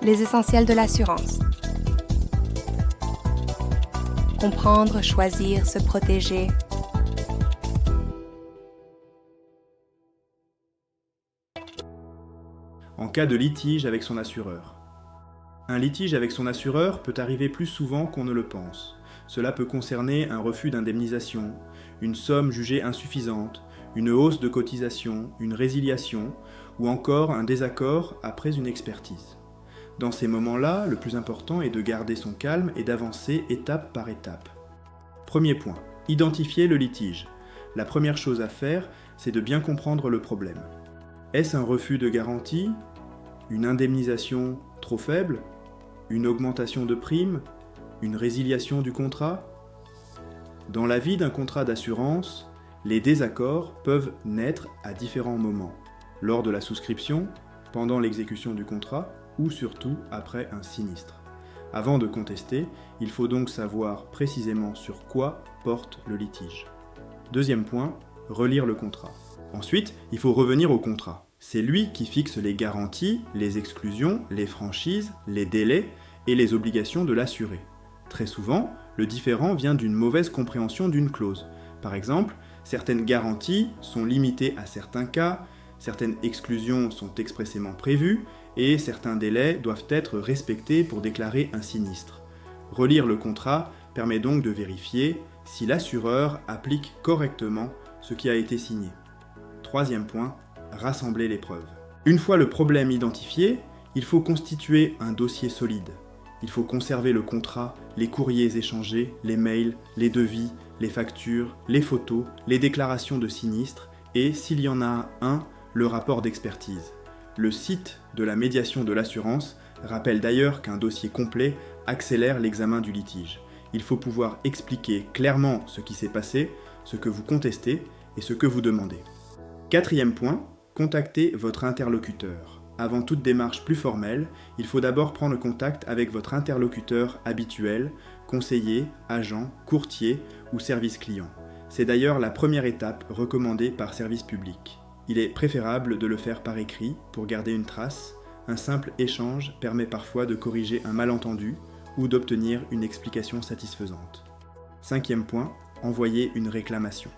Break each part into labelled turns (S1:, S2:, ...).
S1: Les essentiels de l'assurance. Comprendre, choisir, se protéger.
S2: En cas de litige avec son assureur. Un litige avec son assureur peut arriver plus souvent qu'on ne le pense. Cela peut concerner un refus d'indemnisation, une somme jugée insuffisante, une hausse de cotisation, une résiliation ou encore un désaccord après une expertise. Dans ces moments-là, le plus important est de garder son calme et d'avancer étape par étape. Premier point, identifier le litige. La première chose à faire, c'est de bien comprendre le problème. Est-ce un refus de garantie? Une indemnisation trop faible? Une augmentation de prime? Une résiliation du contrat? Dans la vie d'un contrat d'assurance, les désaccords peuvent naître à différents moments, lors de la souscription, pendant l'exécution du contrat ou surtout après un sinistre. Avant de contester, il faut donc savoir précisément sur quoi porte le litige. Deuxième point, relire le contrat. Ensuite, il faut revenir au contrat. C'est lui qui fixe les garanties, les exclusions, les franchises, les délais et les obligations de l'assuré. Très souvent, le différend vient d'une mauvaise compréhension d'une clause. Par exemple, certaines garanties sont limitées à certains cas, certaines exclusions sont expressément prévues et certains délais doivent être respectés pour déclarer un sinistre. Relire le contrat permet donc de vérifier si l'assureur applique correctement ce qui a été signé. Troisième point, rassembler les preuves. Une fois le problème identifié, il faut constituer un dossier solide. Il faut conserver le contrat, les courriers échangés, les mails, les devis, les factures, les photos, les déclarations de sinistre et, s'il y en a un, le rapport d'expertise. Le site de la médiation de l'assurance rappelle d'ailleurs qu'un dossier complet accélère l'examen du litige. Il faut pouvoir expliquer clairement ce qui s'est passé, ce que vous contestez et ce que vous demandez. Quatrième point, contactez votre interlocuteur. Avant toute démarche plus formelle, il faut d'abord prendre contact avec votre interlocuteur habituel, conseiller, agent, courtier ou service client. C'est d'ailleurs la première étape recommandée par Service Public. Il est préférable de le faire par écrit pour garder une trace. Un simple échange permet parfois de corriger un malentendu ou d'obtenir une explication satisfaisante. Cinquième point, envoyer une réclamation.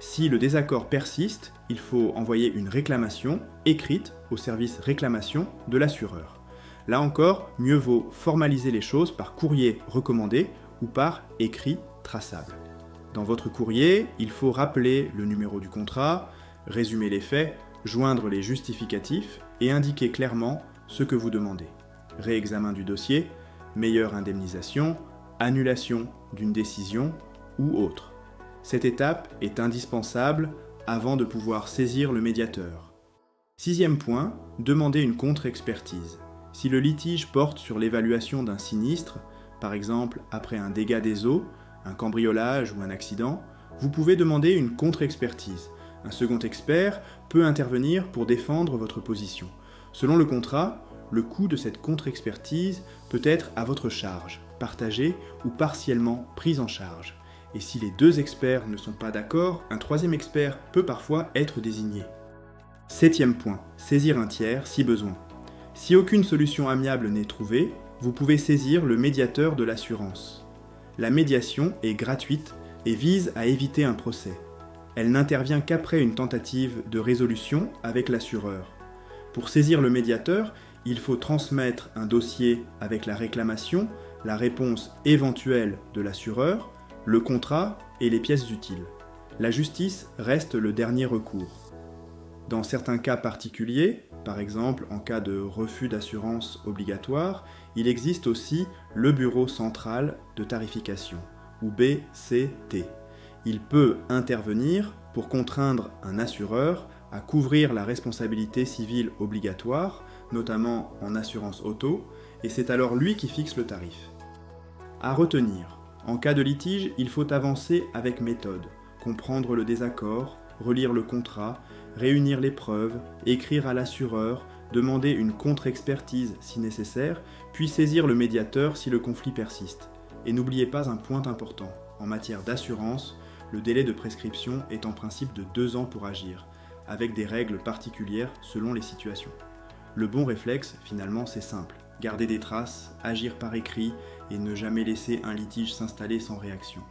S2: Si le désaccord persiste, il faut envoyer une réclamation écrite au service réclamation de l'assureur. Là encore, mieux vaut formaliser les choses par courrier recommandé ou par écrit traçable. Dans votre courrier, il faut rappeler le numéro du contrat, résumer les faits, joindre les justificatifs et indiquer clairement ce que vous demandez. Réexamen du dossier, meilleure indemnisation, annulation d'une décision ou autre. Cette étape est indispensable avant de pouvoir saisir le médiateur. Sixième point, demander une contre-expertise. Si le litige porte sur l'évaluation d'un sinistre, par exemple après un dégât des eaux, un cambriolage ou un accident, vous pouvez demander une contre-expertise. Un second expert peut intervenir pour défendre votre position. Selon le contrat, le coût de cette contre-expertise peut être à votre charge, partagé ou partiellement pris en charge. Et si les deux experts ne sont pas d'accord, un troisième expert peut parfois être désigné. Septième point, saisir un tiers si besoin. Si aucune solution amiable n'est trouvée, vous pouvez saisir le médiateur de l'assurance. La médiation est gratuite et vise à éviter un procès. Elle n'intervient qu'après une tentative de résolution avec l'assureur. Pour saisir le médiateur, il faut transmettre un dossier avec la réclamation, la réponse éventuelle de l'assureur, le contrat et les pièces utiles. La justice reste le dernier recours. Dans certains cas particuliers, par exemple en cas de refus d'assurance obligatoire, il existe aussi le Bureau central de tarification, ou BCT. Il peut intervenir pour contraindre un assureur à couvrir la responsabilité civile obligatoire, notamment en assurance auto, et c'est alors lui qui fixe le tarif. À retenir, en cas de litige, il faut avancer avec méthode, comprendre le désaccord, relire le contrat, réunir les preuves, écrire à l'assureur, demander une contre-expertise si nécessaire, puis saisir le médiateur si le conflit persiste. Et n'oubliez pas un point important, en matière d'assurance, le délai de prescription est en principe de 2 ans pour agir, avec des règles particulières selon les situations. Le bon réflexe, finalement, c'est simple, garder des traces, agir par écrit et ne jamais laisser un litige s'installer sans réaction.